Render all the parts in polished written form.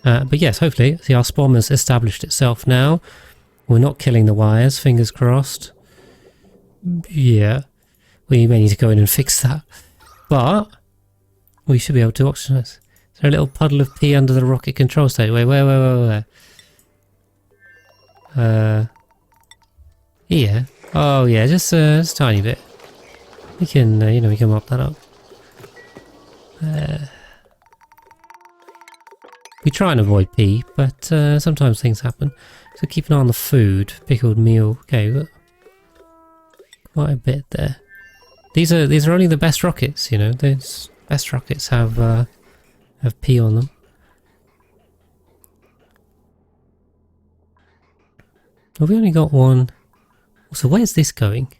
But yes, hopefully, see, our spawn has established itself now. We're not killing the wires, fingers crossed. Yeah, we may need to go in and fix that. But we should be able to oxygenise. Is there a little puddle of pee under the rocket control station? Where? Here. Oh yeah, just a tiny bit. We can, you know, we can mop that up. We try and avoid pee, but sometimes things happen. So keep an eye on the food. Pickled meal. Okay, we've got quite a bit there. These are only the best rockets, you know. These best rockets have pee on them. Well, we only got one. So where's this going?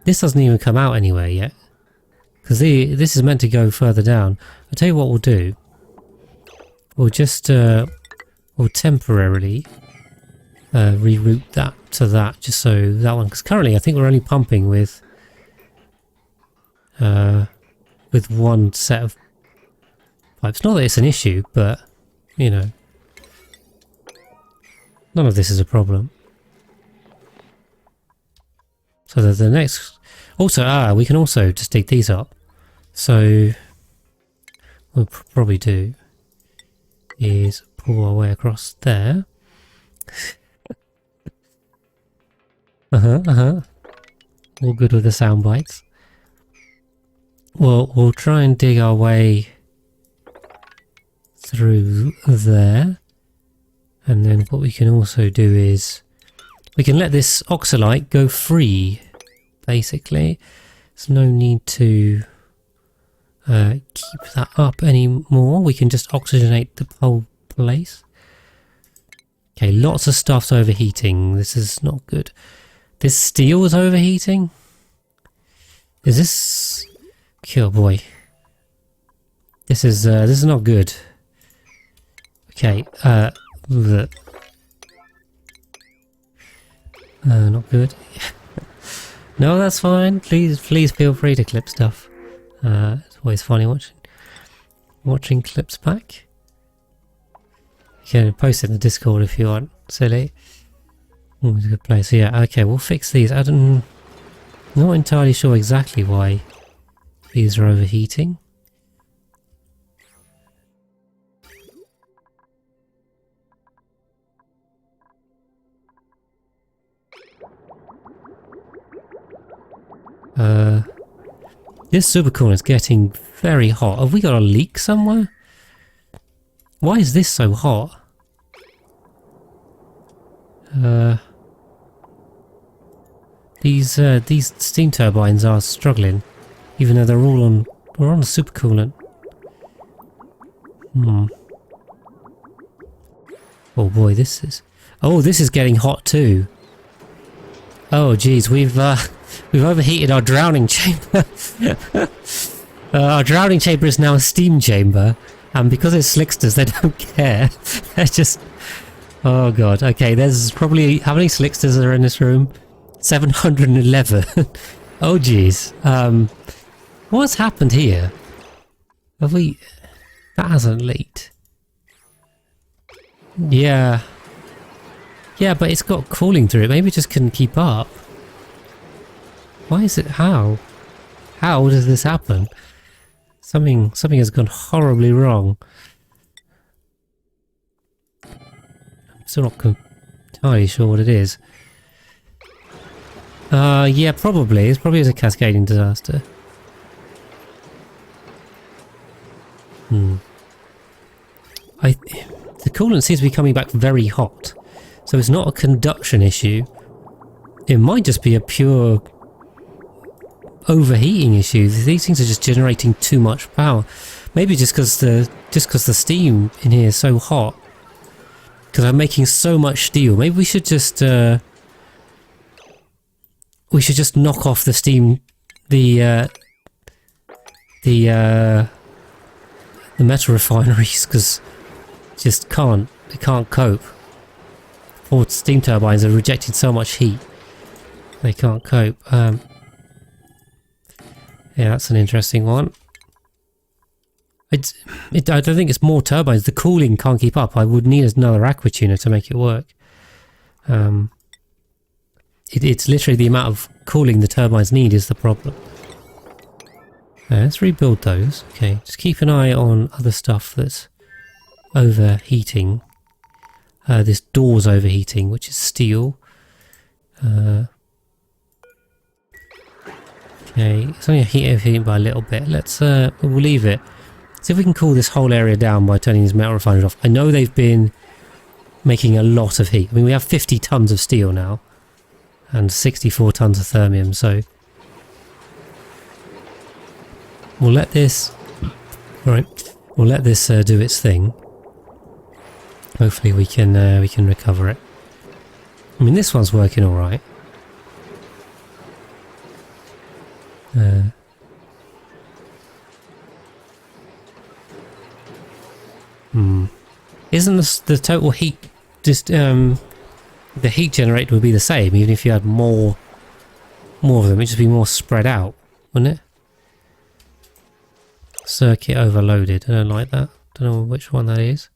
This doesn't even come out anywhere yet. Because this is meant to go further down. I'll tell you what we'll do. We'll just we'll temporarily reroute that to that, just so that one. Because currently I think we're only pumping with one set of pipes. Not that it's an issue, but you know, none of this is a problem. So the next, also we can also just dig these up. So what we'll probably do is pull our way across there. All good with the sound bites. Well, we'll try and dig our way through there. And then what we can also do is we can let this oxalite go free, basically. There's no need to keep that up anymore. We can just oxygenate the whole place. Okay, lots of stuff's overheating. This is not good. This steel is overheating? Is this... Oh boy. This is not good. Okay, not good. No, that's fine. Please feel free to clip stuff. It's always funny watching clips back. You can post it in the Discord if you want. Silly. Always a good place. So yeah, okay, we'll fix these. I'm not entirely sure exactly why these are overheating. This supercooler is getting very hot. Have we got a leak somewhere? Why is this so hot? These steam turbines are struggling, even though they're all on. We're on a supercoolant. Oh boy, this is getting hot too. Oh geez, we've overheated our drowning chamber. Our drowning chamber is now a steam chamber, and because it's slicksters, they don't care. They're just... Oh god, okay, there's probably... How many slicksters are in this room? 711. Oh geez. What's happened here? Have we... That hasn't leaked. Yeah. Yeah, but it's got cooling through it. Maybe it just couldn't keep up. Why is it... How? How does this happen? Something has gone horribly wrong. I'm still not entirely sure what it is. Yeah, probably. It probably is a cascading disaster. The coolant seems to be coming back very hot. So it's not a conduction issue. It might just be a pure overheating issue. These things are just generating too much power. Maybe just because the steam in here is so hot. Because I'm making so much steel. Maybe we should just knock off the steam, the metal refineries, because just they can't cope. Poor steam turbines are rejecting so much heat. They can't cope. Yeah, that's an interesting one. I don't think it's more turbines. The cooling can't keep up. I would need another aqua tuner to make it work. It's literally the amount of cooling the turbines need is the problem. Let's rebuild those. Okay, just keep an eye on other stuff that's overheating. This door's overheating, which is steel. Okay, it's only overheating by a little bit. We'll leave it. See if we can cool this whole area down by turning these metal refineries off. I know they've been making a lot of heat. I mean, we have 50 tons of steel now and 64 tons of thermium, so we'll let this do its thing. Hopefully we can recover it. I mean, this one's working all right. Isn't the total heat just the heat generated would be the same even if you had more of them? It'd just be more spread out, wouldn't it? Circuit overloaded. I don't like that. Don't know which one that is.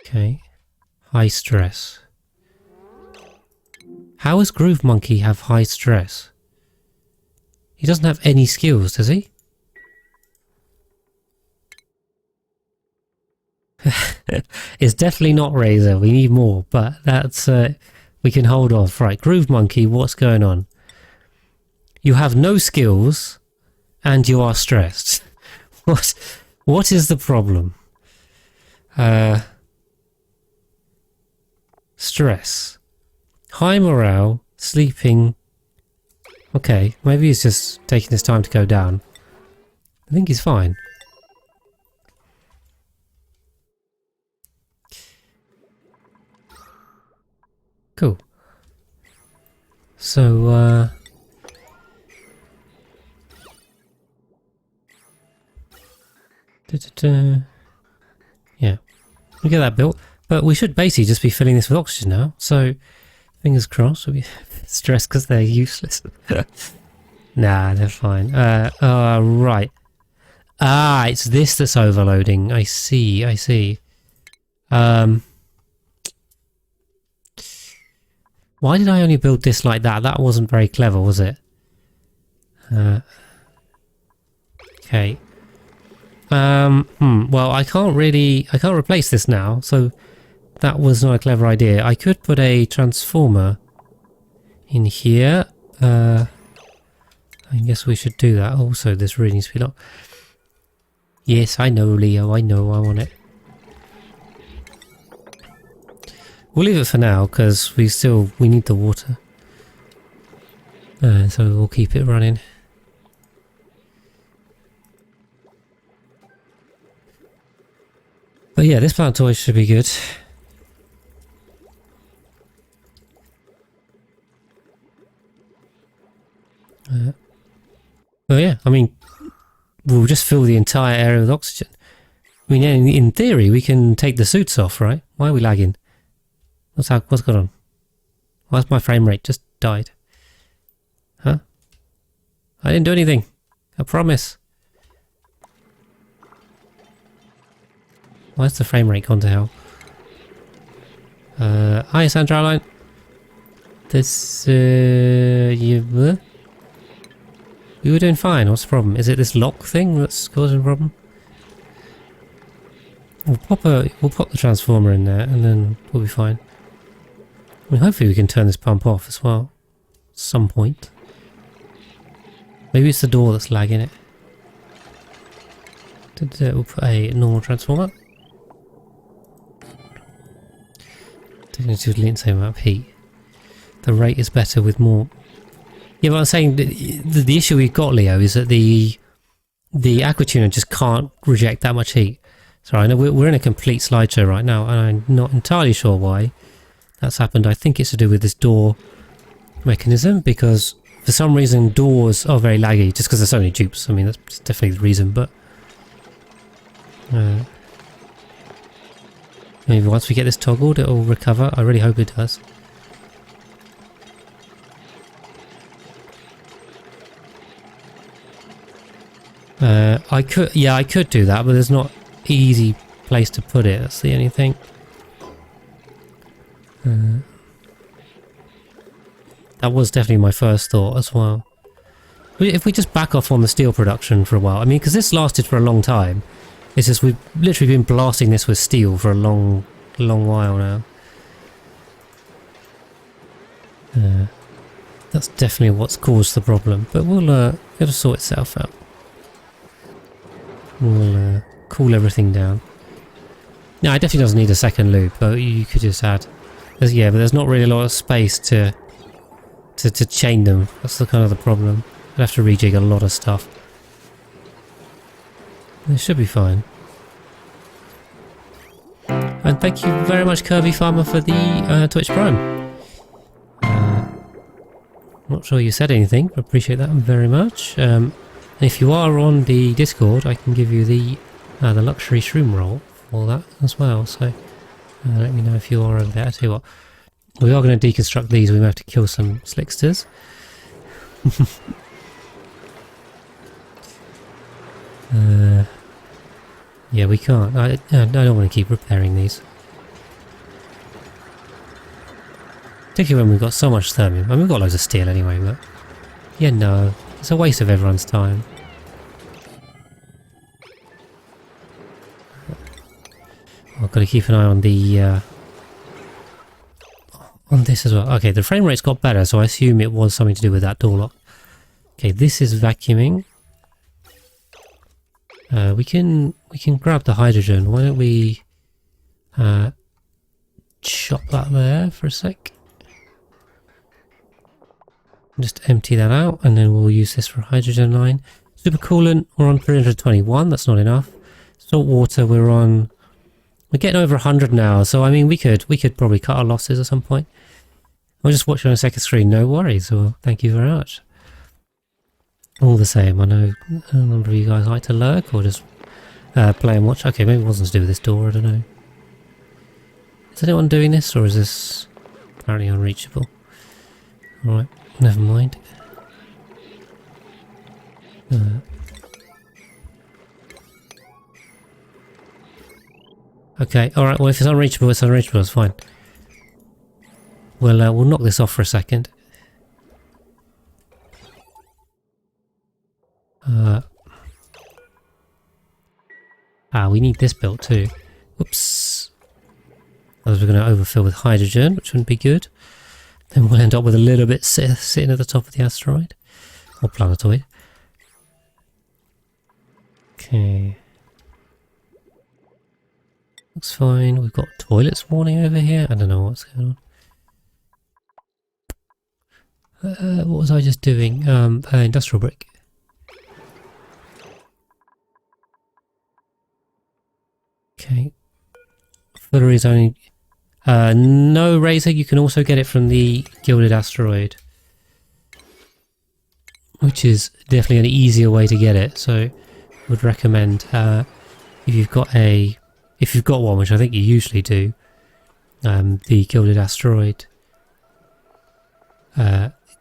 Okay. High stress. How does Groove Monkey have high stress? He doesn't have any skills, does he? It's definitely not Razor. We need more, but that's we can hold off. Right, Groove Monkey, what's going on? You have no skills and you are stressed. What is the problem? Stress. High morale, sleeping. Okay, maybe he's just taking his time to go down. I think he's fine. Cool. So, yeah, we get that built, but we should basically just be filling this with oxygen now. So, fingers crossed. We'll be stressed because they're useless. Nah, they're fine. Right. Ah, it's this that's overloading. I see. Why did I only build this like that? That wasn't very clever, was it? Okay. Well, I can't replace this now, so that was not a clever idea. I could put a transformer in here. I guess we should do that. Also, this really needs to be locked. Yes, I know, Leo. I know. I want it. We'll leave it for now because we need the water. So we'll keep it running. But yeah, this planetoid should be good. Well, yeah, I mean, we'll just fill the entire area with oxygen. I mean, in theory, we can take the suits off, right? Why are we lagging? What's going on? Why's my frame rate just died? Huh? I didn't do anything. I promise. Why's the frame rate gone to hell? Hi, Sandra Line. This, we were doing fine. What's the problem? Is it this lock thing that's causing a problem? We'll pop the transformer in there and then we'll be fine. I mean, hopefully we can turn this pump off as well. At some point. Maybe it's the door that's lagging it. We'll put a normal transformer. Technically, the same amount of heat. The rate is better with more. Yeah, but I'm saying the issue we've got, Leo, is that the aqua tuner just can't reject that much heat. Sorry, I know we're in a complete slideshow right now, and I'm not entirely sure why that's happened. I think it's to do with this door mechanism, because for some reason doors are very laggy, just because there's so many dupes. I mean, that's definitely the reason, but maybe once we get this toggled, it'll recover. I really hope it does. I could do that, but there's not easy place to put it. That's the only thing. That was definitely my first thought as well. If we just back off on the steel production for a while, I mean, because this lasted for a long time. It's just we've literally been blasting this with steel for a long while now. That's definitely what's caused the problem, but it'll sort itself out. We'll cool everything down. No, it definitely doesn't need a second loop, but you could just add. But there's not really a lot of space to chain them. That's the kind of the problem. I'd have to rejig a lot of stuff. It should be fine. And thank you very much, Kirby Farmer, for the Twitch Prime. Not sure you said anything, but appreciate that very much. And if you are on the Discord, I can give you the luxury shroom roll for that as well. So let me know if you are over there. I tell you what, we are going to deconstruct these. We may have to kill some slicksters. Yeah, we can't. I don't want to keep repairing these. Particularly when we've got so much thermium. I mean, we've got loads of steel anyway, but... Yeah, no. It's a waste of everyone's time. I've got to keep an eye on the... on this as well. Okay, the frame rate's got better, so I assume it was something to do with that door lock. Okay, this is vacuuming. We can grab the hydrogen. Why don't we chop that there for a sec? Just empty that out, and then we'll use this for a hydrogen line. Supercoolant, we're on 321. That's not enough. Salt water, we're getting over 100 now. So I mean, we could probably cut our losses at some point. I'll just watch you on a second screen. No worries. Well, thank you very much. All the same, I know a number of you guys like to lurk or just play and watch. Okay, maybe it wasn't to do with this door, I don't know. Is anyone doing this, or is this apparently unreachable? Alright, never mind. Okay, alright, well if it's unreachable, it's fine. We'll knock this off for a second. We need this built too. Whoops. Otherwise we're going to overfill with hydrogen, which wouldn't be good. Then we'll end up with a little bit sitting at the top of the asteroid. Or planetoid. Okay. Looks fine. We've got toilets warning over here. I don't know what's going on. What was I just doing? Industrial brick. Okay. Filler is only... no, Razor, you can also get it from the Gilded Asteroid. Which is definitely an easier way to get it, so would recommend if you've got one, which I think you usually do, the Gilded Asteroid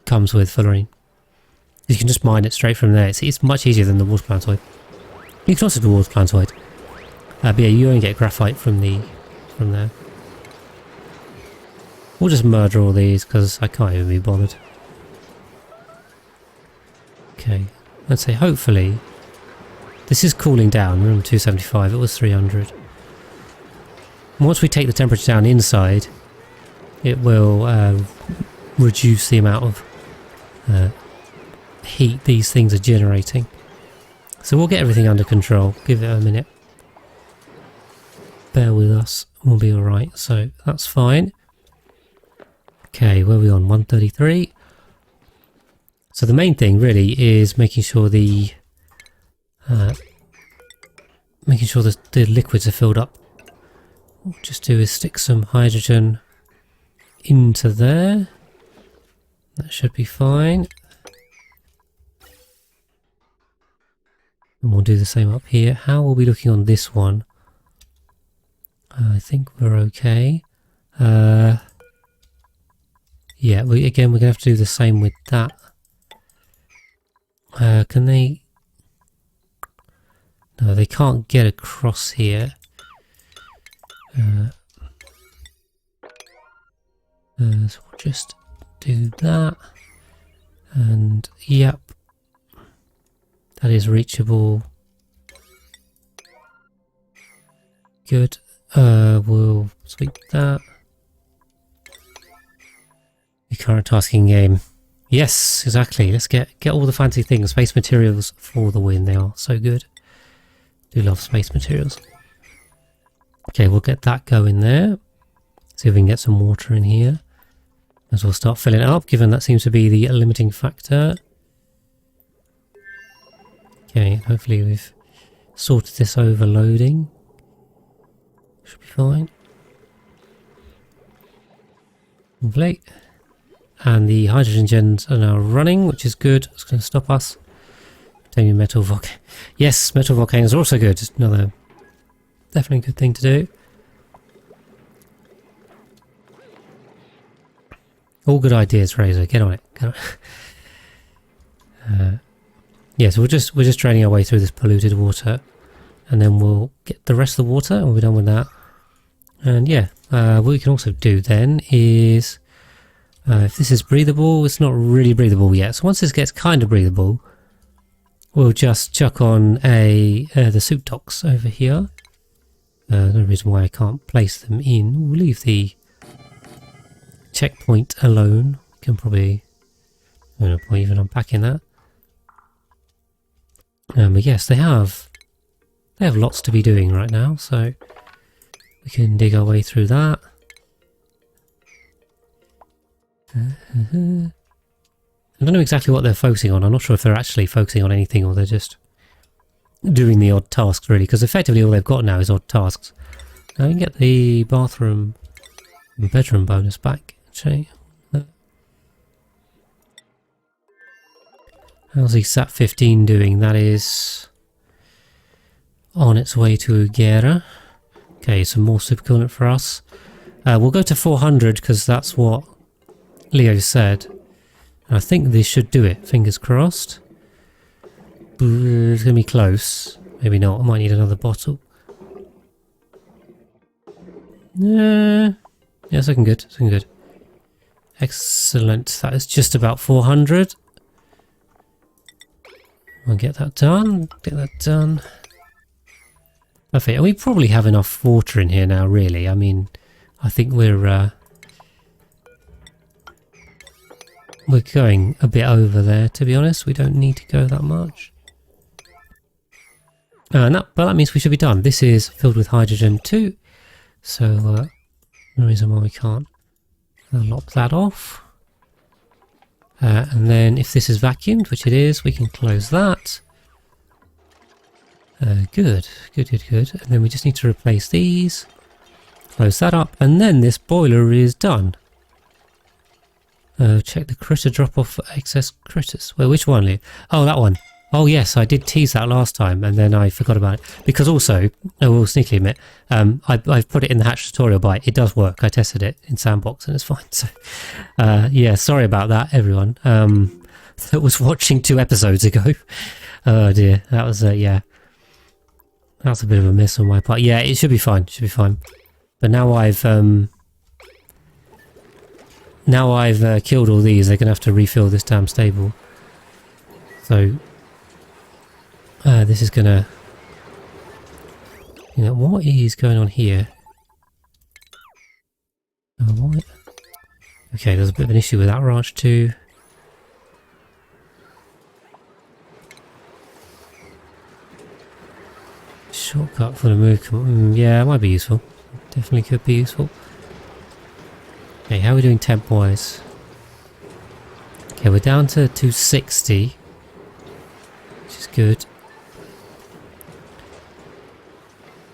comes with fullerene. You can just mine it straight from there. It's much easier than the water planetoid. You can also do water planetoid. But yeah, you only get graphite from there. We'll just murder all these because I can't even be bothered. Okay, let's say hopefully this is cooling down. We're on 275, it was 300. Once we take the temperature down inside, it will reduce the amount of heat these things are generating. So we'll get everything under control. Give it a minute. Bear with us, we'll be alright, so that's fine. Okay, where are we on? 133. So the main thing really is making sure the liquids are filled up. What we'll just do is stick some hydrogen into there. That should be fine. And we'll do the same up here. How are we looking on this one? I think we're okay. Yeah, we're going to have to do the same with that. Can they... No, they can't get across here. So we'll just do that. And yep, that is reachable. Good. We'll sweep that. The current tasking game. Yes, exactly. Let's get all the fancy things. Space materials for the win. They are so good. Do love space materials. Okay, we'll get that going there. See if we can get some water in here. As we'll start filling it up, given that seems to be the limiting factor. Okay, hopefully we've sorted this overloading. Should be fine. Lovely. And the hydrogen gens are now running, which is good. It's going to stop us. Titanium metal volcano. Yes, metal volcanoes are also good. Another definitely good thing to do. All good ideas, Razor. Get on it. Get on it. Yeah, so we're just draining our way through this polluted water, and then we'll get the rest of the water, and we're done with that. And yeah, what we can also do then is, if this is breathable, it's not really breathable yet. So once this gets kind of breathable, we'll just chuck on the soup docks over here. No reason why I can't place them in. We'll leave the checkpoint alone. We can probably, no point even unpacking that. But yes, they have lots to be doing right now, so we can dig our way through that. I don't know exactly what they're focusing on. I'm not sure if they're actually focusing on anything or they're just doing the odd tasks, really, because effectively all they've got now is odd tasks. Now we can get the bathroom and bedroom bonus back, actually. How's the SAT 15 doing? That is on its way to Ugera. Okay, some more supercoolant for us. We'll go to 400 because that's what Leo said. I think this should do it. Fingers crossed. It's going to be close. Maybe not. I might need another bottle. Yeah, it's looking good. It's looking good. Excellent. That is just about 400. We'll get that done. Get that done. Perfect. And we probably have enough water in here now, really. I mean, I think we're going a bit over there, to be honest. We don't need to go that much. But that means we should be done. This is filled with hydrogen too. So, no reason why we can't lock that off. And then if this is vacuumed, which it is, we can close that. Good. And then we just need to replace these. Close that up. And then this boiler is done. Check the critter drop off for excess critters. Wait, which one, Lee? Oh, that one. Oh yes, I did tease that last time and then I forgot about it. Because also, I will sneakily admit, I've put it in the hatch tutorial bite. It does work. I tested it in Sandbox and it's fine. So, yeah, sorry about that, everyone. That was watching 2 episodes ago. Oh dear, that was, yeah. That's a bit of a miss on my part. Yeah, it should be fine. Should be fine. But now I've killed all these. They're gonna have to refill this damn stable. So this is gonna. You know what is going on here? Oh, what? Okay, there's a bit of an issue with that ranch too. Shortcut for the move. Yeah, it might be useful. Definitely could be useful. Okay, how are we doing temp wise? Okay, we're down to 260, which is good.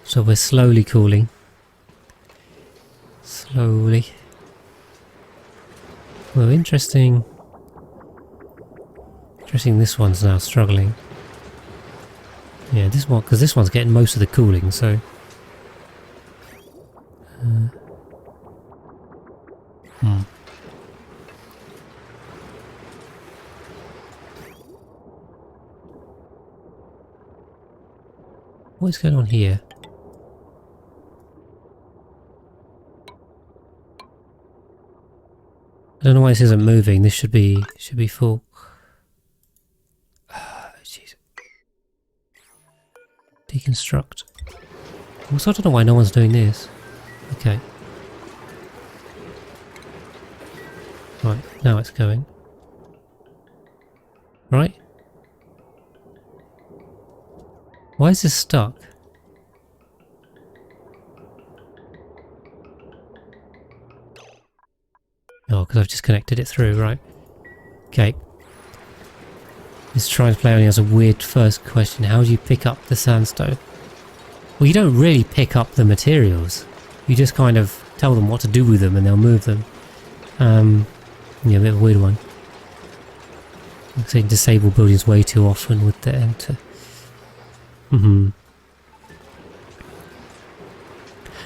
So we're slowly cooling. Slowly. Well, interesting. Interesting, this one's now struggling. Yeah, this one, because this one's getting most of the cooling, so... What's going on here? I don't know why this isn't moving. This should be full. Jeez. Deconstruct. Also, I don't know why no one's doing this. Okay. Right, now it's going. Right. Why is this stuck? Oh, because I've just connected it through, right. Okay. This Try Play only has a weird first question. How do you pick up the sandstone? Well, you don't really pick up the materials. You just kind of tell them what to do with them and they'll move them. Yeah, a bit of a weird one. I say disable buildings way too often with the enter.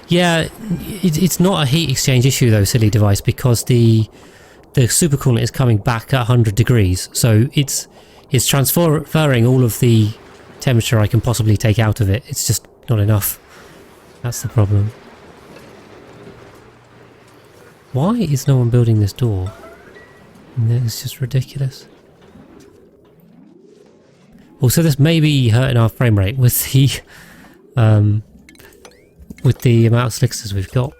Yeah, it's not a heat exchange issue though, silly device, because the supercoolant is coming back at 100 degrees, so it's transferring all of the temperature I can possibly take out of it. It's just not enough. That's the problem. Why is no one building this door? It's just ridiculous. Also, this may be hurting our frame rate with the amount of slicksters we've got.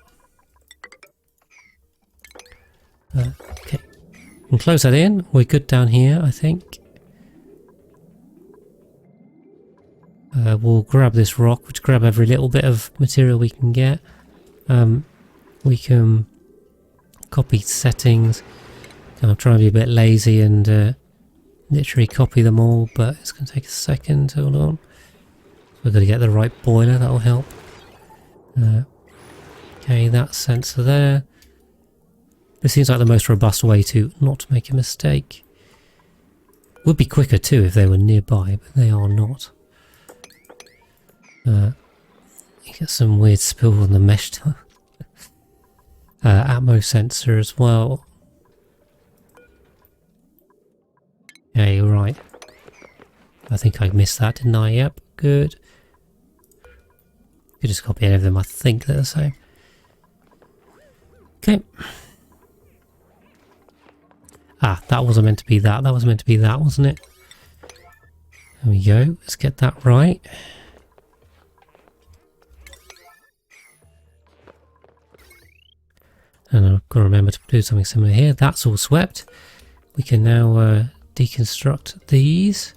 Okay, we can close that in. We're good down here, I think. We'll grab this rock, which grab every little bit of material we can get. We can copy settings. I'll try and be a bit lazy and literally copy them all, but it's going to take a second. Hold on. We've got to get the right boiler, that will help. Okay, that sensor there. This seems like the most robust way to not make a mistake. Would be quicker too if they were nearby, but they are not. You get some weird spill on the mesh tile. Atmo sensor as well. Yeah, you're right. I think I missed that, didn't I? Yep, good. You just copy any of them, I think they're the same. Okay. Ah, that wasn't meant to be that. That was meant to be that, wasn't it? There we go. Let's get that right. And I've got to remember to do something similar here. That's all swept. We can now deconstruct these.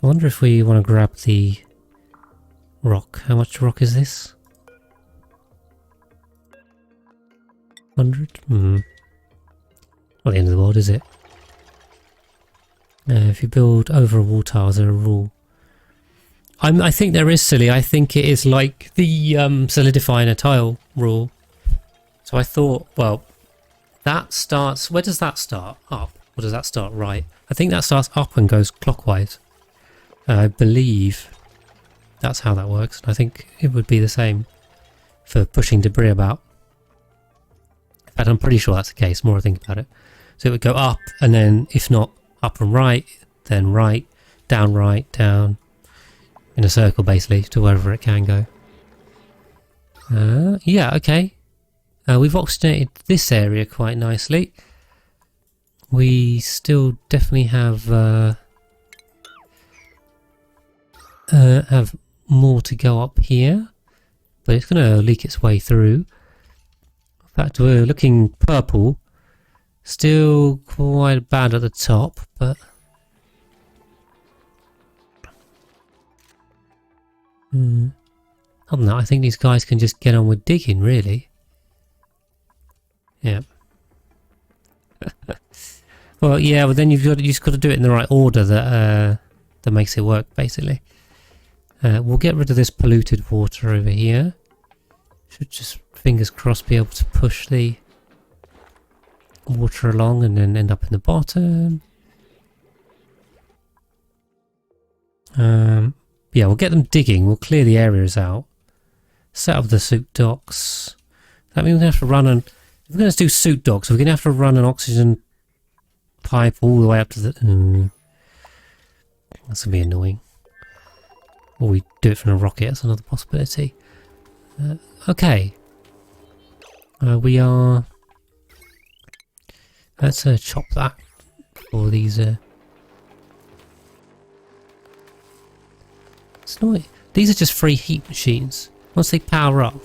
I wonder if we want to grab the rock. How much rock is this? 100? Not the end of the world, is it? If you build over a wall tile, is there a rule? I think there is, silly. I think it is like the solidifying a tile rule. So I thought, well, that starts... Where does that start? Up. Or does that start right? I think that starts up and goes clockwise. I believe that's how that works. I think it would be the same for pushing debris about. In fact, I'm pretty sure that's the case, the more I think about it. So it would go up, and then if not up and right, then right, down, in a circle basically, to wherever it can go. Yeah, okay. We've oxygenated this area quite nicely. We still definitely have more to go up here, but it's going to leak its way through. In fact, we're looking purple. Still quite bad at the top, but other than that, I think these guys can just get on with digging, really. Yeah. Well, yeah, but then you just got to do it in the right order that makes it work, basically. We'll get rid of this polluted water over here. Should just, fingers crossed, be able to push the water along and then end up in the bottom. Yeah, we'll get them digging. We'll clear the areas out. Set up the soot docks. That means we're going to have to run an... If we're going to do soot docks, we're going to have to run an oxygen pipe all the way up to the... That's going to be annoying. Or we do it from a rocket, that's another possibility. Okay. We are... Let's chop that for these... It's not... These are just free heat machines. Once they power up,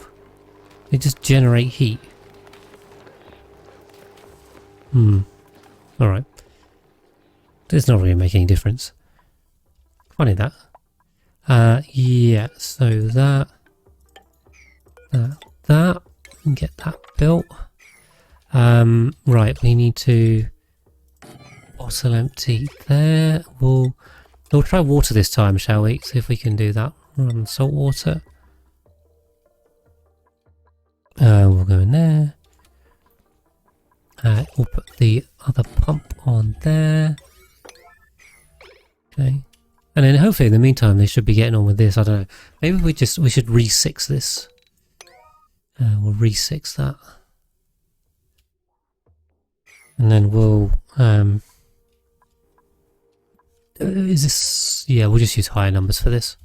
they just generate heat. Alright. It's not really making any difference. Funny that. Yeah, so that. And get that built. Right, we need to bottle empty there. We'll try water this time, shall we? See if we can do that. Run salt water. We'll go in there. We'll put the other pump on there. Okay. And then hopefully in the meantime they should be getting on with this. I don't know. Maybe we should re-6 this. We'll re-6 that. And then we'll is this... Yeah, we'll just use higher numbers for this.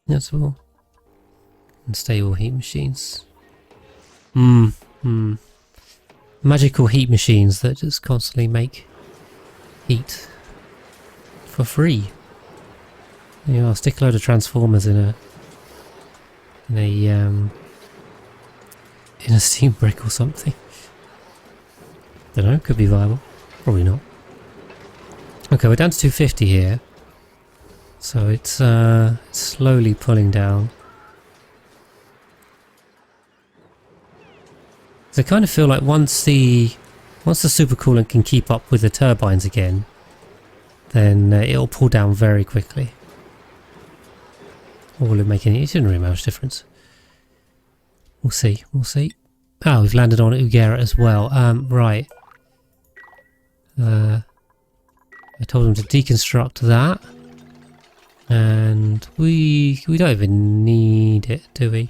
That's all. And stable heat machines. Magical heat machines that just constantly make heat for free. You know, I'll stick a load of transformers in a steam brick or something. Don't know, could be viable. Probably not. Okay, we're down to 250 here. So it's slowly pulling down. So I kind of feel like once the supercoolant can keep up with the turbines again, then it'll pull down very quickly. Or will it make any... It shouldn't really make much difference. We'll see, we'll see. Oh, we've landed on Ugera as well. Right. I told them to deconstruct that. And we don't even need it, do we?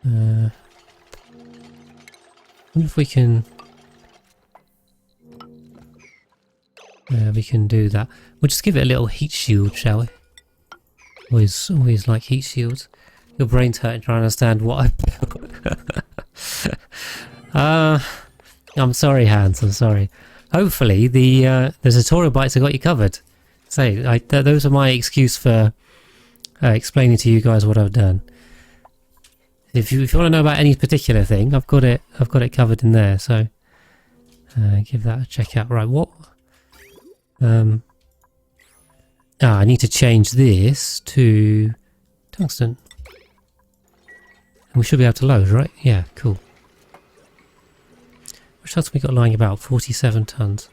I wonder if we can... we can do that. We'll just give it a little heat shield, shall we? Always like heat shields. Your brain's hurting trying to understand what I built. I'm sorry, Hans, I'm sorry. Hopefully the tutorial bites have got you covered. So those are my excuse for explaining to you guys what I've done. If you want to know about any particular thing, I've got it covered in there. So give that a check out. Right, what? I need to change this to tungsten. And we should be able to load, right? Yeah, cool. Which tons have we got lying about? 47 tons.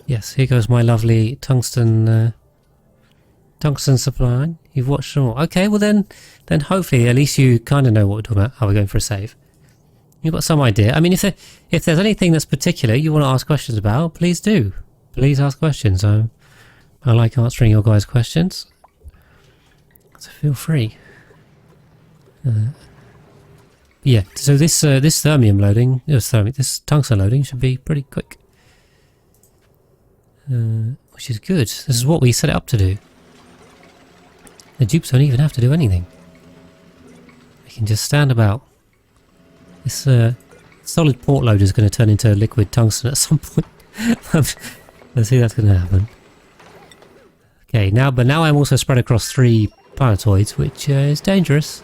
Yes, here goes my lovely tungsten tungsten supply. You've watched them all. Okay, well then hopefully at least you kind of know what we're talking about. How we're going for a save. You've got some idea. I mean, if there's anything that's particular you want to ask questions about, please do. Please ask questions. I like answering your guys' questions. So feel free. Yeah. So this thermium loading, this tungsten loading should be pretty quick. Which is good. This is what we set it up to do. The dupes don't even have to do anything. They can just stand about. This solid port loader is going to turn into liquid tungsten at some point. Let's see if that's going to happen. Okay, now I'm also spread across 3 planetoids, which is dangerous.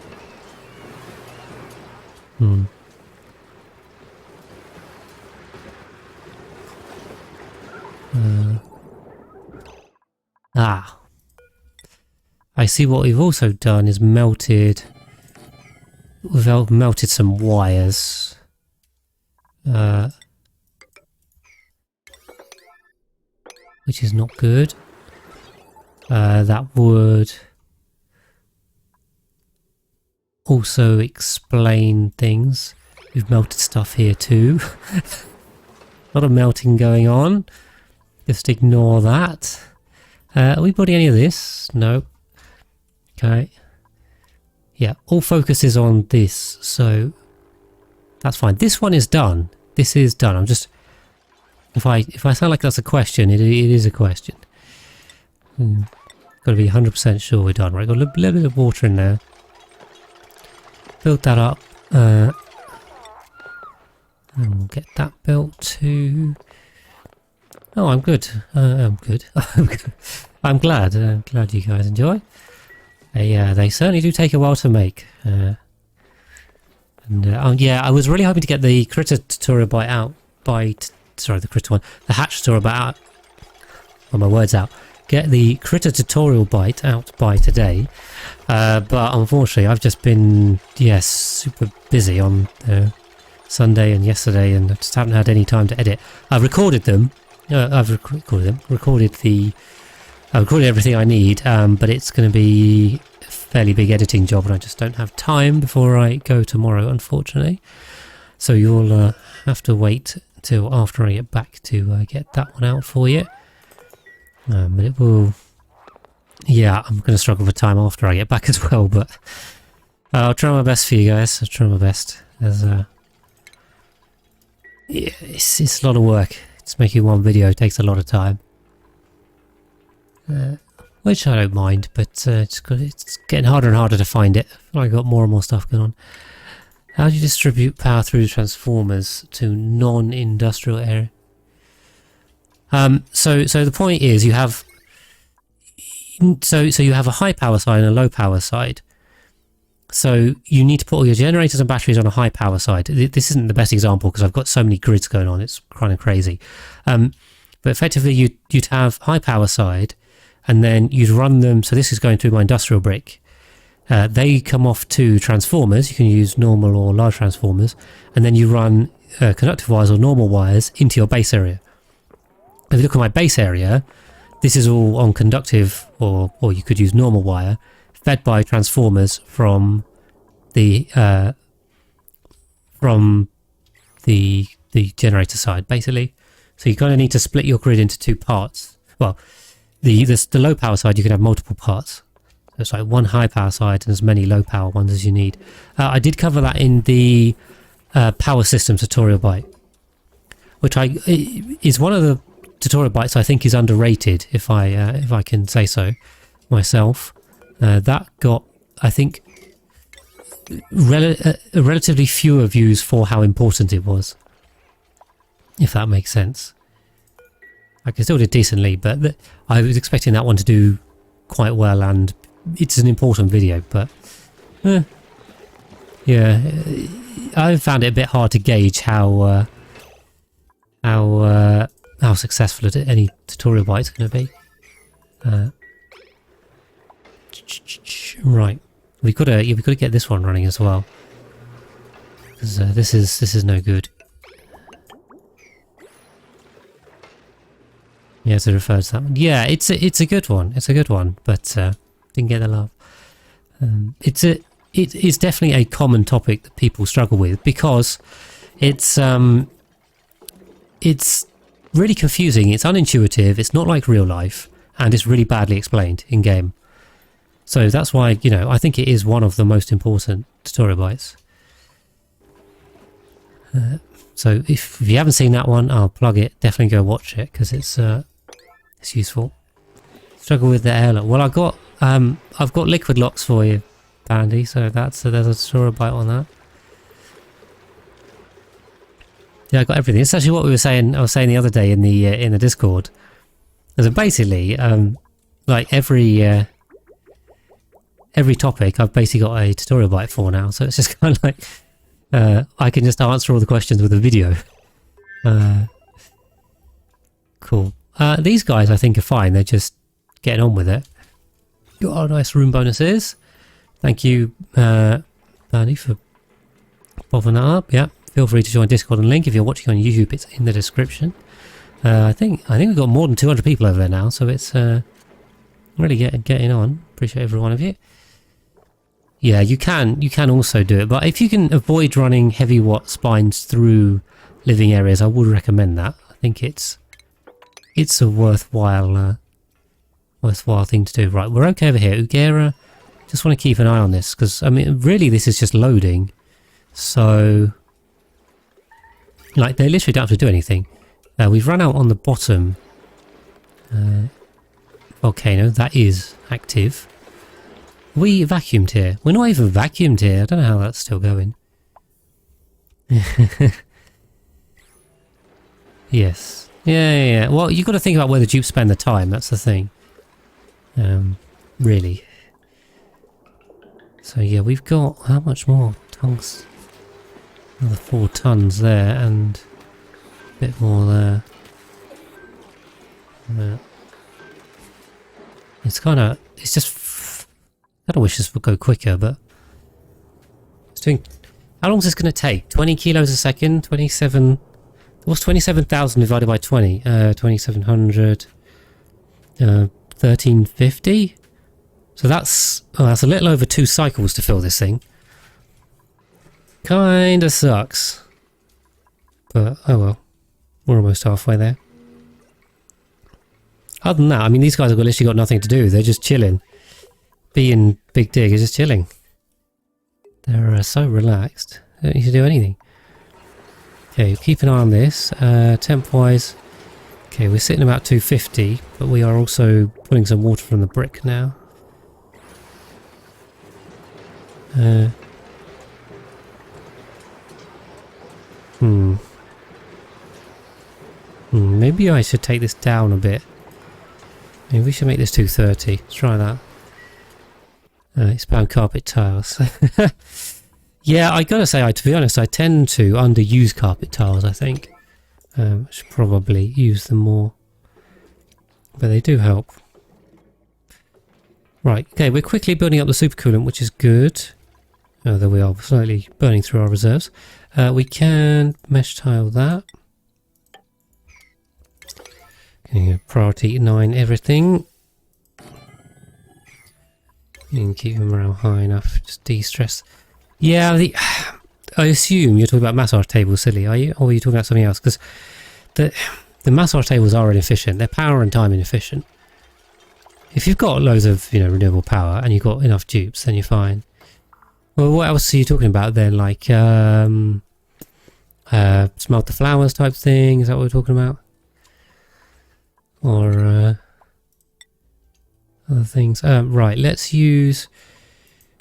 I see what we've also done is melted... We've melted some wires. Which is not good. That would also explain things. We've melted stuff here too. A lot of melting going on. Just ignore that. Are we building any of this? No. Okay. Yeah, all focus is on this, so that's fine. This one is done. This is done. I'm just If I sound like that's a question, it is a question. Got to be 100% sure we're done. Right, got a little bit of water in there. Build that up. And we'll get that built too. Oh, I'm good. I'm good. I'm glad. I'm glad you guys enjoy. They certainly do take a while to make. Yeah, I was really hoping to get the critter tutorial sorry, the critter one. The hatch tutorial out. Well, my words out. Get the critter tutorial bite out by today. But unfortunately, I've just been, super busy on Sunday and yesterday, and I just haven't had any time to edit. I've recorded them. I've recorded everything I need, but it's going to be a fairly big editing job, and I just don't have time before I go tomorrow, unfortunately. So you'll have to wait till after I get back to get that one out for you. But it will... Yeah, I'm going to struggle for time after I get back as well, but I'll try my best for you guys. I'll try my best. It's a lot of work. It's making one video takes a lot of time. Which I don't mind, but it's getting harder and harder to find it. I feel like I've got more and more stuff going on. How do you distribute power through transformers to non-industrial area? So the point is you have you have a high power side and a low power side. So you need to put all your generators and batteries on a high power side. This isn't the best example because I've got so many grids going on. It's kind of crazy. But effectively you'd have high power side, and then you'd run them. So this is going through my industrial brick. They come off to transformers. You can use normal or large transformers, and then you run conductive wires or normal wires into your base area. If you look at my base area, this is all on conductive, or you could use normal wire, fed by transformers from the generator side, basically. So you kind of need to split your grid into two parts. Well, the low power side, you can have multiple parts. So it's like one high power side and as many low power ones as you need. I did cover that in the power system tutorial bite, which is one of the tutorial bites I think is underrated, if I can say so myself. That got, I think, relatively fewer views for how important it was, if that makes sense. I still did decently, but I was expecting that one to do quite well, and it's an important video, but yeah, I found it a bit hard to gauge how successful any tutorial bite's going to be. Right, we've got to get this one running as well, because this is no good. Yeah, so it refers to that one. Yeah, it's a good one. It's a good one, but didn't get the love. It's definitely a common topic that people struggle with, because it's really confusing. It's unintuitive. It's not like real life, and it's really badly explained in game. So that's why, I think it is one of the most important tutorial bites. So if you haven't seen that one, I'll plug it. Definitely go watch it, because it's useful. Struggle with the airlock. Well, I've got liquid locks for you, Bandy. So there's a tutorial bite on that. Yeah, I got everything. It's actually what we were saying. I was saying the other day in the Discord. So basically, like every topic, I've basically got a tutorial bite for now. So it's just kind of like I can just answer all the questions with a video. Cool. These guys, I think, are fine. They're just getting on with it. Got our nice room bonuses. Thank you, Bandy, for popping that up. Yeah. Feel free to join Discord and link. If you're watching on YouTube, it's in the description. I think we've got more than 200 people over there now, so it's really getting on. Appreciate every one of you. Yeah, you can also do it, but if you can avoid running heavy watt spines through living areas, I would recommend that. I think it's a worthwhile thing to do. Right, we're okay over here. Ugera, just want to keep an eye on this, because I mean, really, this is just loading. So, like, they literally don't have to do anything. We've run out on the bottom volcano. That is active. We vacuumed here. We're not even vacuumed here. I don't know how that's still going. Yes. Yeah. Well, you've got to think about where the dupes spend the time. That's the thing. Really. So yeah, we've got how much more tons? Another 4 tons there, and a bit more there. It's just. I don't wish this would go quicker, but it's doing. How long is this going to take? 20 kilos a second? 27. What's 27,000 divided by 20? 2,700. 1,350. So that's a little over 2 cycles to fill this thing. Kinda sucks. But oh well, we're almost halfway there. Other than that, I mean, these guys have literally got nothing to do. They're just chilling. Being Big Dig is just chilling. They're so relaxed. They don't need to do anything. Okay, keep an eye on this. Temp-wise, okay, we're sitting about 250, but we are also pulling some water from the brick now. Maybe I should take this down a bit. Maybe we should make this 230. Let's try that. Expand carpet tiles. Yeah, I gotta say, to be honest, I tend to underuse carpet tiles, I think. I should probably use them more. But they do help. Right, okay, we're quickly building up the supercoolant, which is good. Oh, there we are, slightly burning through our reserves. We can mesh tile that. Okay, priority 9 everything. You can keep them around high enough, just de-stress. Yeah, I assume you're talking about massage tables, silly, are you? Or are you talking about something else? Because the massage tables are inefficient. They're power and time inefficient. If you've got loads of, renewable power and you've got enough dupes, then you're fine. Well, what else are you talking about then? Like, smelt the flowers type thing? Is that what we're talking about? Or other things? Right,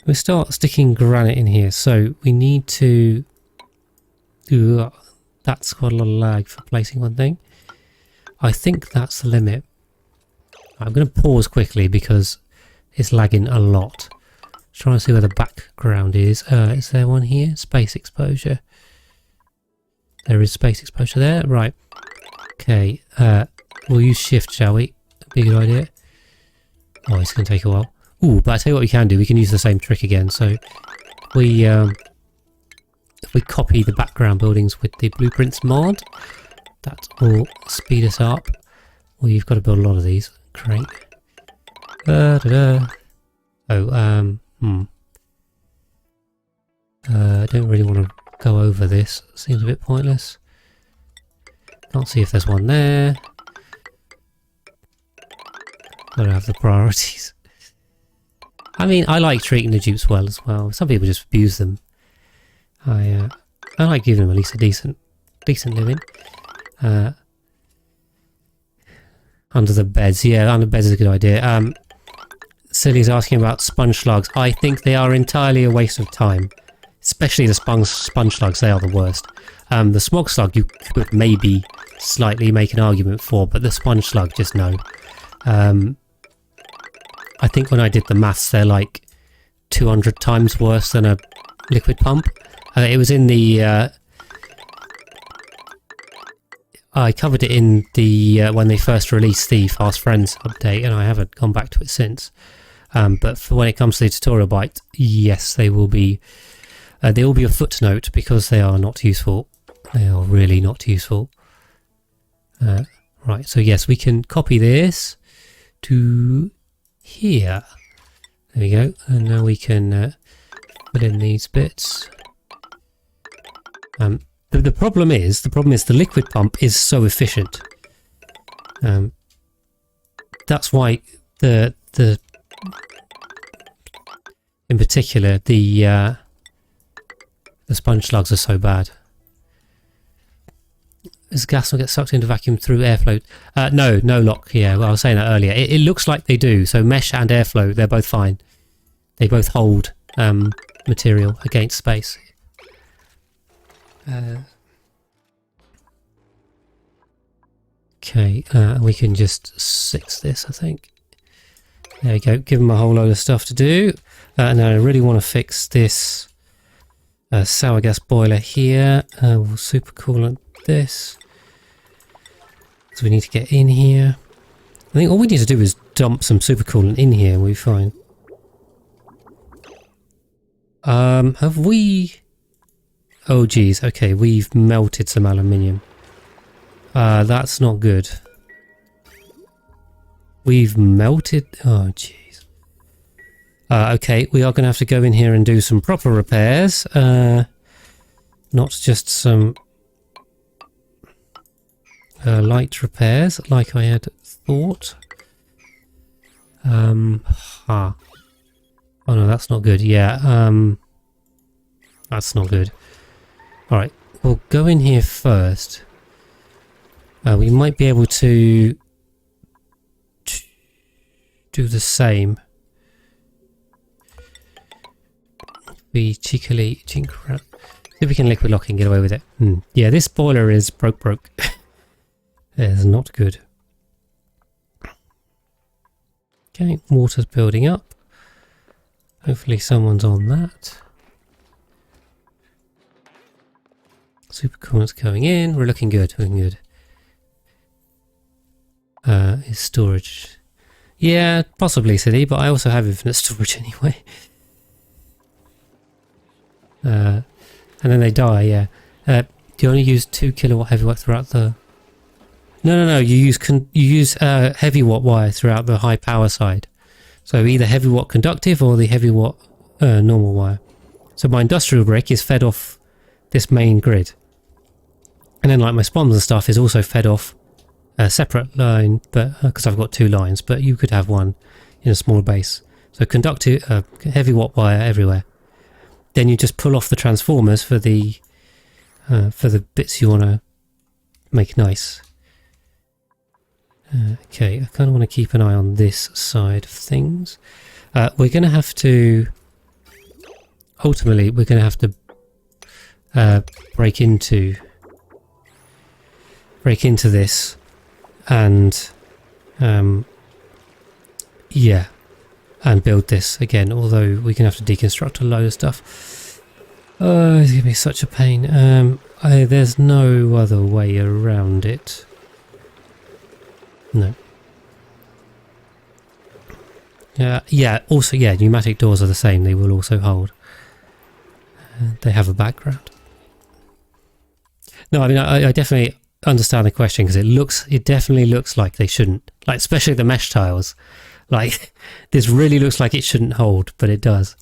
we'll start sticking granite in here. So we need to... Ooh, that's quite a lot of lag for placing one thing. I think that's the limit. I'm going to pause quickly because it's lagging a lot. Trying to see where the background is. Is there one here? Space exposure. There is space exposure there. Right. Okay. We'll use shift, shall we? Be a good idea. Oh, it's going to take a while. Ooh, but I tell you what we can do. We can use the same trick again. So if we copy the background buildings with the blueprints mod, that will speed us up. Well, you've got to build a lot of these. Great. Oh, I don't really want to go over this. Seems a bit pointless. Can't see if there's one there. Gotta have the priorities. I mean, I like treating the dupes well as well. Some people just abuse them. I like giving them at least a decent living. Under the beds, yeah, under beds is a good idea. Silly's asking about sponge slugs. I think they are entirely a waste of time. Especially the sponge slugs, they are the worst. The smog slug you could maybe slightly make an argument for, but the sponge slug, just no. I think when I did the maths, they're like 200 times worse than a liquid pump. It was in the... I covered it in the when they first released the Fast Friends update, and I haven't gone back to it since. But for when it comes to the tutorial bite, yes, they will be a footnote because they are not useful. They are really not useful. Right, so yes, we can copy this to here. There we go, and now we can fill in these bits. The problem is the liquid pump is so efficient. That's why in particular the sponge slugs are so bad. Does gas not get sucked into vacuum through airflow? No, no lock. Yeah, well, I was saying that earlier. It looks like they do. So mesh and airflow, they're both fine. They both hold material against space. Okay, we can just 6 this, I think. There we go. Give them a whole load of stuff to do. And I really want to fix this sour gas boiler here. We'll supercoolant this. So we need to get in here. I think all we need to do is dump some supercoolant in here and we'll be fine. Have we... Oh geez, okay, we've melted some aluminium. That's not good. We've melted... Oh jeez. Okay, we are going to have to go in here and do some proper repairs. Not just some... light repairs, like I had thought. Oh no, that's not good. Yeah, that's not good. Alright, we'll go in here first. We might be able to do the same. Be cheekily... See if we can liquid lock and get away with it. Yeah, this boiler is broke. It's not good. Okay, water's building up. Hopefully someone's on that. Supercoolant's going in. We're looking good, Is storage... Yeah, possibly City, but I also have infinite storage anyway. And then they die, yeah. Do you only use 2 kilowatt heavy watt throughout the... No. You use heavy watt wire throughout the high power side. So either heavy watt conductive or the heavy watt normal wire. So my industrial brick is fed off this main grid, and then like my spawns and stuff is also fed off a separate line, but because I've got 2 lines. But you could have one in a smaller base. So conductive heavy watt wire everywhere. Then you just pull off the transformers for the bits you want to make nice. Okay, I kind of want to keep an eye on this side of things. We're going to have to... Ultimately, we're going to have to break into this and... yeah, and build this again, although we're going to have to deconstruct a load of stuff. Oh, it's going to be such a pain. There's no other way around it. No. Yeah, also, yeah, pneumatic doors are the same. They will also hold. They have a background. No, I mean, I definitely understand the question, because it definitely looks like they shouldn't. Like, especially the mesh tiles. Like, this really looks like it shouldn't hold, but it does.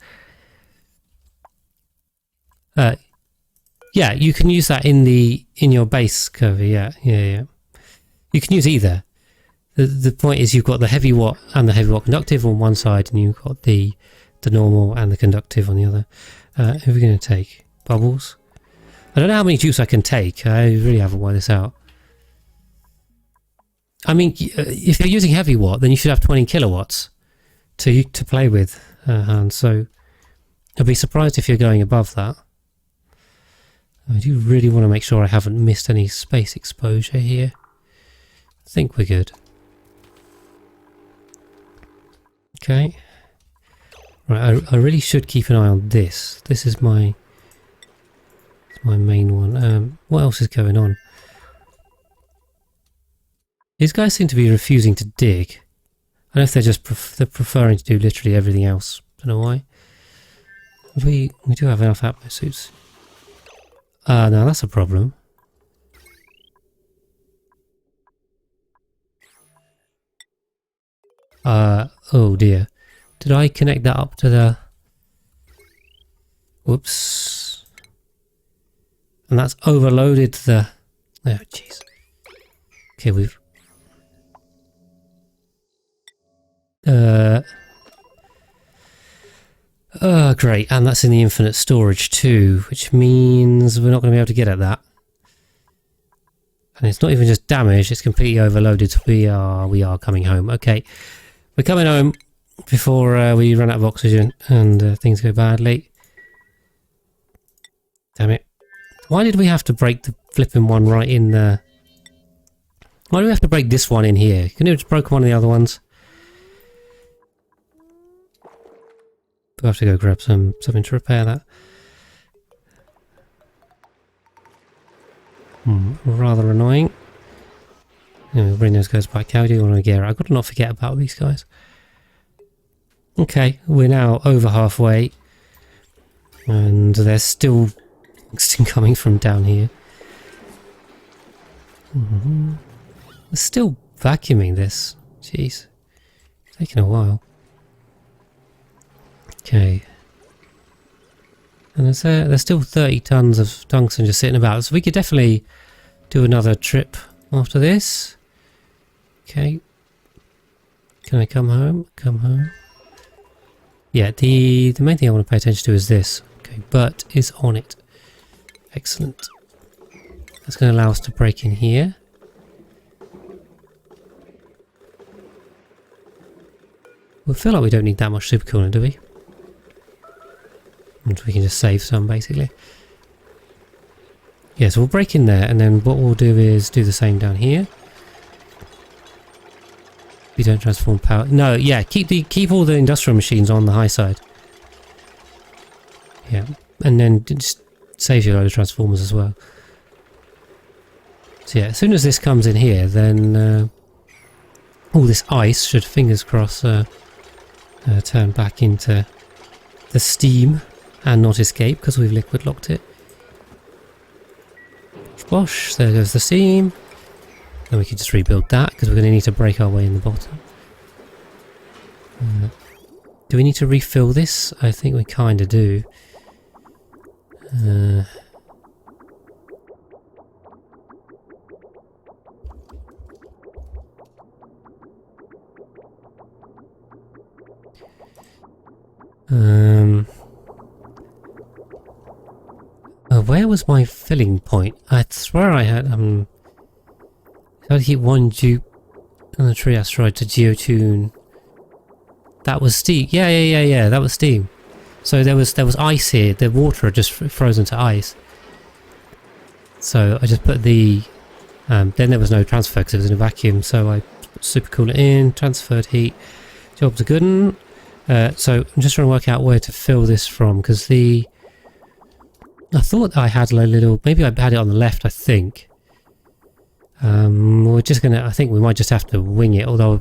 Yeah, you can use that in your base cover. Yeah. You can use either. The point is, you've got the heavy watt and the heavy watt conductive on one side, and you've got the normal and the conductive on the other. Who are we going to take? Bubbles? I don't know how many juice I can take. I really haven't worked this out. I mean, if you're using heavy watt, then you should have 20 kilowatts to play with, Hans. So I'd be surprised if you're going above that. I do really want to make sure I haven't missed any space exposure here. I think we're good. Okay. Right, I really should keep an eye on this. This is my main one. What else is going on? These guys seem to be refusing to dig. I don't know if they're just they're preferring to do literally everything else. Don't know why. We do have enough atmo suits. No, that's a problem. Oh dear. Did I connect that up to the... Whoops. And that's overloaded the... Oh, jeez. Okay, we've... Oh, great. And that's in the infinite storage too, which means we're not going to be able to get at that. And it's not even just damaged, it's completely overloaded. We are coming home. Okay, we're coming home before we run out of oxygen and things go badly. Damn it. Why did we have to break the flipping one right in there? Why do we have to break this one in here? Couldn't you have just broken one of the other ones? We'll have to go grab something to repair that. Rather annoying. Anyway, bring those guys back. How do you want to get? I've got to not forget about these guys. Okay, we're now over halfway. And there's still coming from down here. We're still vacuuming this. Jeez. It's taking a while. Okay. And there's still 30 tons of tungsten just sitting about. So we could definitely do another trip after this. Okay. Can I come home? Come home. Yeah, the main thing I want to pay attention to is this. Okay, but is on it. Excellent. That's going to allow us to break in here. We feel like we don't need that much supercoolant, do we? And we can just save some, basically. Yeah, so we'll break in there, and then what we'll do is do the same down here. We don't transform power. No, yeah, keep all the industrial machines on the high side. Yeah, and then just save you a load of transformers as well. So yeah, as soon as this comes in here, then all this ice should, fingers crossed, turn back into the steam. And not escape because we've liquid locked it. Bosh, there goes the steam. Then we can just rebuild that because we're going to need to break our way in the bottom. Do we need to refill this? I think we kind of do. Where was my filling point? I swear I had I had to keep one dupe on the tree asteroid to geotune. That was steam. Yeah, that was steam. So there was ice here. The water had just frozen to ice. So I just put the then there was no transfer because it was in a vacuum. So I put supercooler in, transferred heat. Job's a good one. So I'm just trying to work out where to fill this from because I thought I had a little, maybe I had it on the left, I think. We're just gonna, I think we might just have to wing it, although,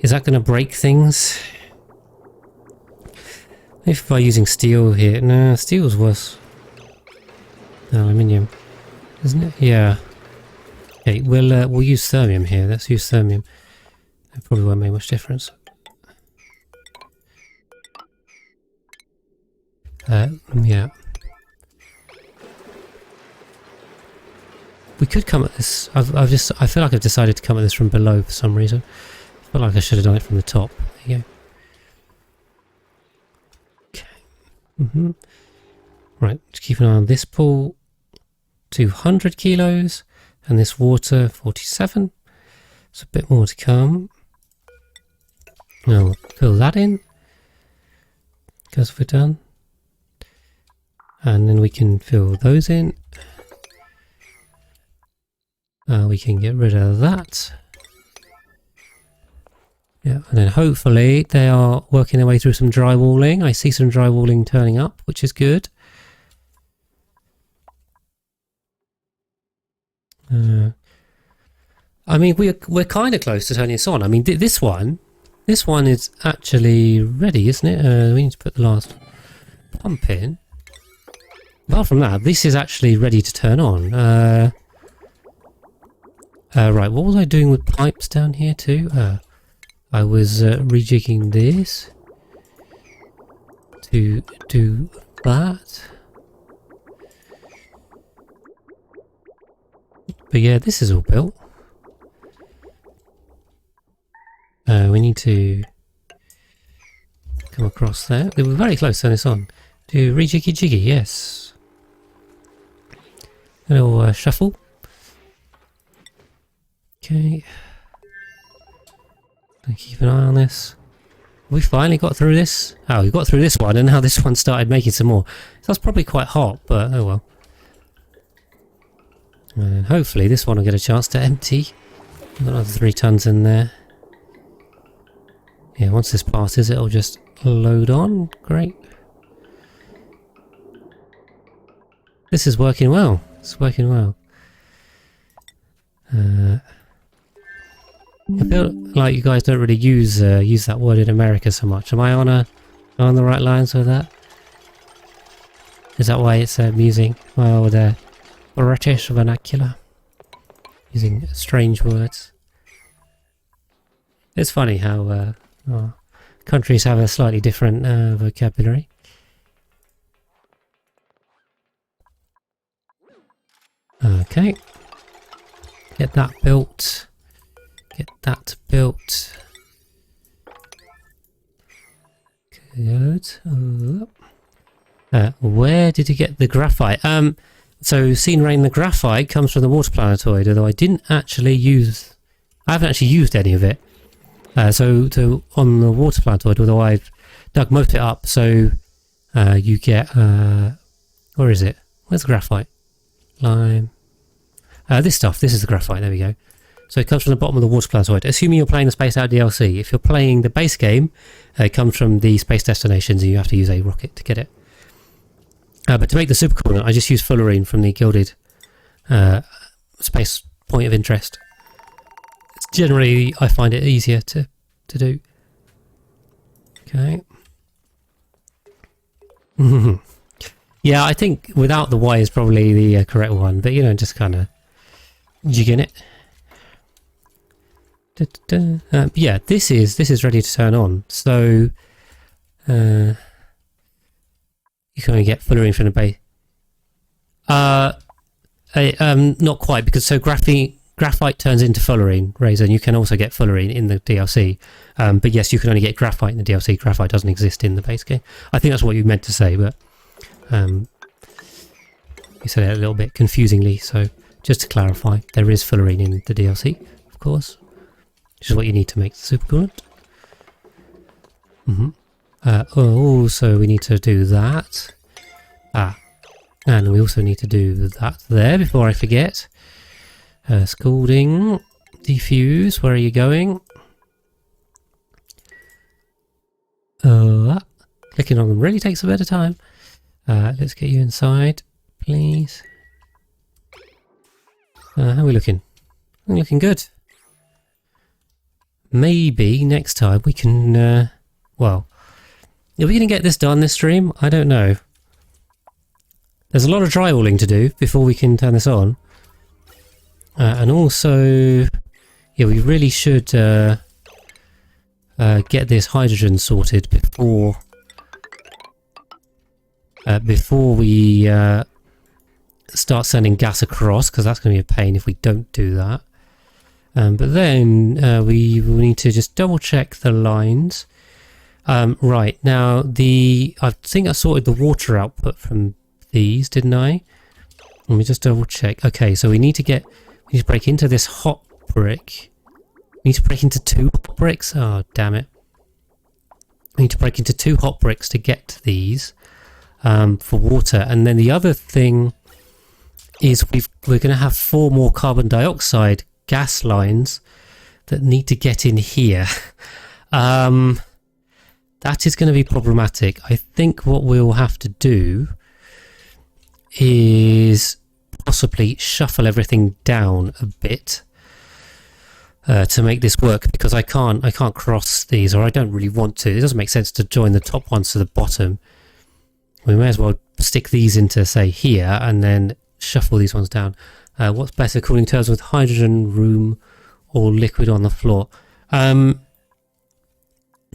is that gonna break things? Maybe by using steel here, no, steel's worse. Aluminium, isn't it? Yeah. Okay, we'll use thermium here, let's use thermium. It probably won't make much difference. Yeah. We could come at this. I feel like I've decided to come at this from below for some reason. I feel like I should have done it from the top. There you go. Okay. Right, just keep an eye on this pool. 200 kilos. And this water, 47. There's a bit more to come. Now we'll fill that in. Because we're done. And then we can fill those in. We can get rid of that. Yeah, and then hopefully they are working their way through some drywalling. I see some drywalling turning up, which is good. I mean, we're kind of close to turning this on. I mean, this one is actually ready, isn't it? We need to put the last pump in. Apart from that, this is actually ready to turn on. Right, what was I doing with pipes down here too? I was rejigging this to do that. But yeah, this is all built. We need to come across there. We were very close to turn this on. Do rejiggy jiggy, yes. A little shuffle. Okay. Keep an eye on this. We finally got through this. Oh, we got through this one, and now this one started making some more. So that's probably quite hot, but oh well. And hopefully this one will get a chance to empty. Got another 3 tons in there. Yeah, once this passes, it'll just load on. Great. This is working well. It's working well. I feel like you guys don't really use that word in America so much. Am I on the right lines with that? Is that why it's using the British vernacular, using strange words? It's funny how countries have a slightly different vocabulary. Okay, get that built. Get that built. Good. Where did you get the graphite? So Seen Rain, the graphite comes from the water planetoid, although I haven't actually used any of it. So on the water planetoid, although I've dug most of it up, so you get where is it? Where's the graphite? Lime. This is the graphite, there we go. So it comes from the bottom of the water planetoid. Assuming you're playing the Spaced Out DLC. If you're playing the base game, it comes from the space destinations and you have to use a rocket to get it. But to make the supercoolant, I just use fullerene from the gilded space point of interest. It's generally, I find it easier to do. Okay. Yeah, I think without the Y is probably the correct one, but you know, just kind of jigging it. Yeah, this is ready to turn on. So you can only get fullerene from the base. Not quite, because so graphite turns into fullerene, Razor, and you can also get fullerene in the DLC. But yes, you can only get graphite in the DLC. Graphite doesn't exist in the base game. I think that's what you meant to say, but you said it a little bit confusingly. So just to clarify, there is fullerene in the DLC, of course, which is what you need to make the supercoolant. Also, we need to do that. And we also need to do that there before I forget. Scalding, defuse, where are you going? Clicking on them really takes a bit of time. Let's get you inside, please. How are we looking? We're looking good. Maybe next time we can, well, are we going to get this done this stream? I don't know. There's a lot of drywalling to do before we can turn this on. And also, yeah, we really should get this hydrogen sorted before we start sending gas across, because that's going to be a pain if we don't do that. But then we will need to just double check the lines. Right, now I think I sorted the water output from these, didn't I? Let me just double check. Okay, so we need to break into this hot brick. We need to break into 2 hot bricks. Oh, damn it. We need to break into 2 hot bricks to get to these for water. And then the other thing is we're going to have 4 more carbon dioxide gas lines that need to get in here. That is going to be problematic. I think what we'll have to do is possibly shuffle everything down a bit to make this work, because I can't cross these, or I don't really want to. It doesn't make sense to join the top ones to the bottom. We may as well stick these into, say, here, and then shuffle these ones down. What's better, cooling towers with hydrogen, room, or liquid on the floor?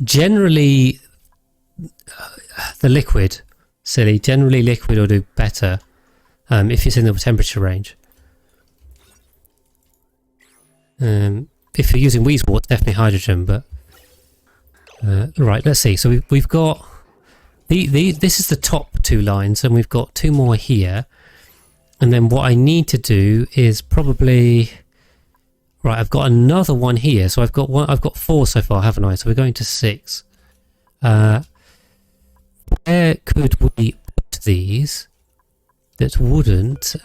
Generally, the liquid, silly. Generally, liquid will do better if it's in the temperature range. If you're using Weezewort, it's definitely hydrogen. But right, let's see. So we've got this is the top 2 lines, and we've got 2 more here. And then what I need to do is probably Right, I've got another one here. So I've got one. I've got 4 so far, haven't I? So we're going to 6. Where could we put these that wouldn't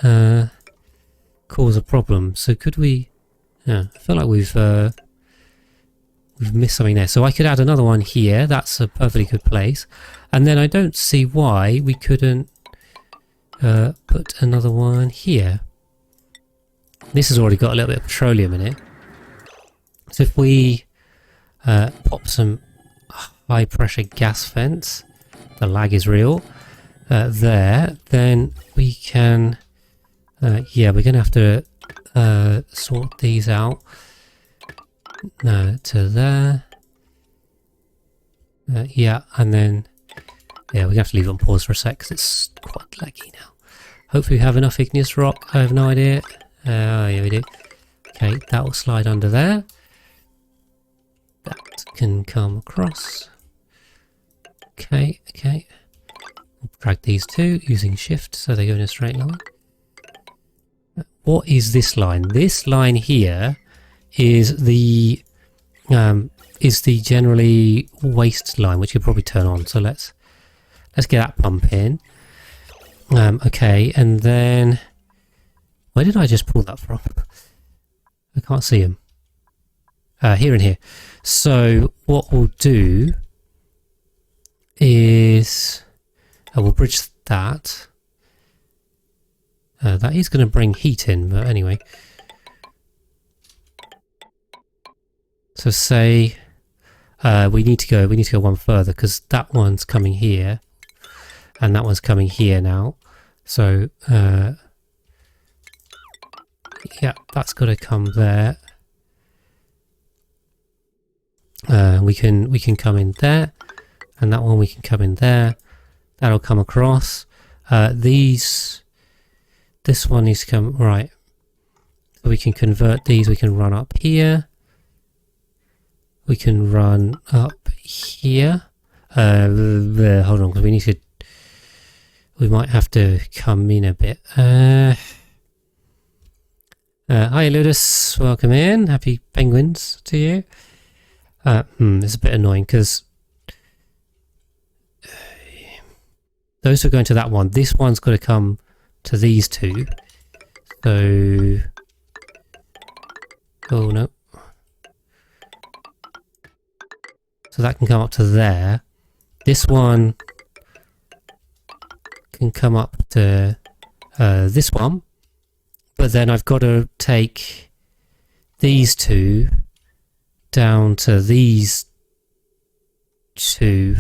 cause a problem? So could we? Yeah, I feel like we've missed something there. So I could add another one here. That's a perfectly good place. And then I don't see why we couldn't put another one here. This has already got a little bit of petroleum in it. So if we pop some high pressure gas vents, the lag is real, there, then we can, yeah, we're going to have to sort these out. To there. Yeah, and then, yeah, we're going to have to leave it on pause for a sec because it's quite laggy now. Hopefully we have enough igneous rock. I have no idea. Oh, yeah, we do. Okay, that will slide under there. That can come across. Okay. We'll drag these 2 using shift so they go in a straight line. What is this line? This line here is the generally waste line, which you'll probably turn on. So let's get that pump in. Okay, and then where did I just pull that from? I can't see him. Here and here. So what we'll do is we'll bridge that. That is going to bring heat in, but anyway. So say we need to go one further because that one's coming here, and that one's coming here now. So yeah, that's got to come there. We can come in there, and that one we can come in there. That'll come across. This one needs to come right. So we can convert these. We can run up here. We can run up here. Hold on, because we might have to come in a bit. Hi Ludus, welcome in. Happy penguins to you. It's a bit annoying because those are going to that one. This one's got to come to these 2. So, oh no. So that can come up to there. This one can come up to this one. But then I've got to take these 2 down to these 2.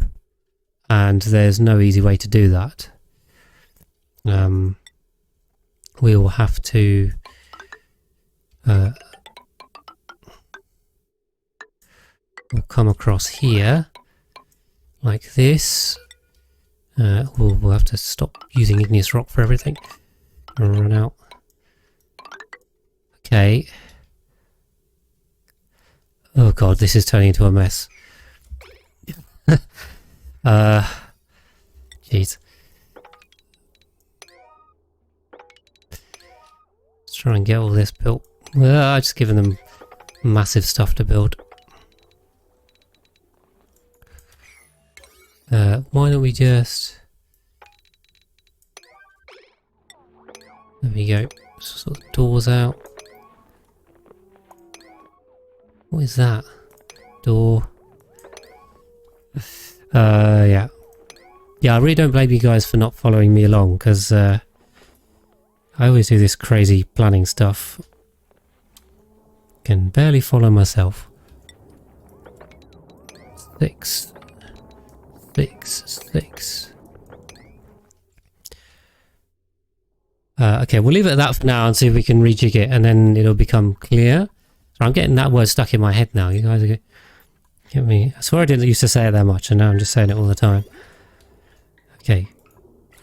And there's no easy way to do that. We will have to we'll come across here like this. We'll have to stop using igneous rock for everything. We'll run out. Okay. Oh god, this is turning into a mess. Jeez. Let's try and get all this built. I've just given them massive stuff to build. Why don't we just... There we go. Sort of doors out. What is that? Door. Yeah. Yeah, I really don't blame you guys for not following me along, because I always do this crazy planning stuff. Can barely follow myself. 6. 6. 6. Okay, we'll leave it at that for now and see if we can rejig it, and then it'll become clear. So I'm getting that word stuck in my head now. You guys are get me. I swear I didn't used to say it that much, and now I'm just saying it all the time. Okay.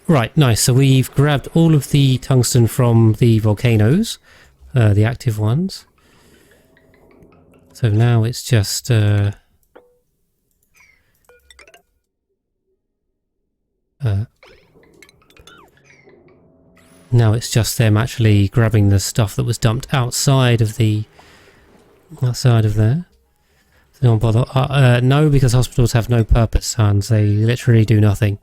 Right, nice. So we've grabbed all of the tungsten from the volcanoes, the active ones. So now it's just... now it's just them actually grabbing the stuff that was dumped outside of the outside of there. So don't bother. No, because hospitals have no purpose, Hans. They literally do nothing.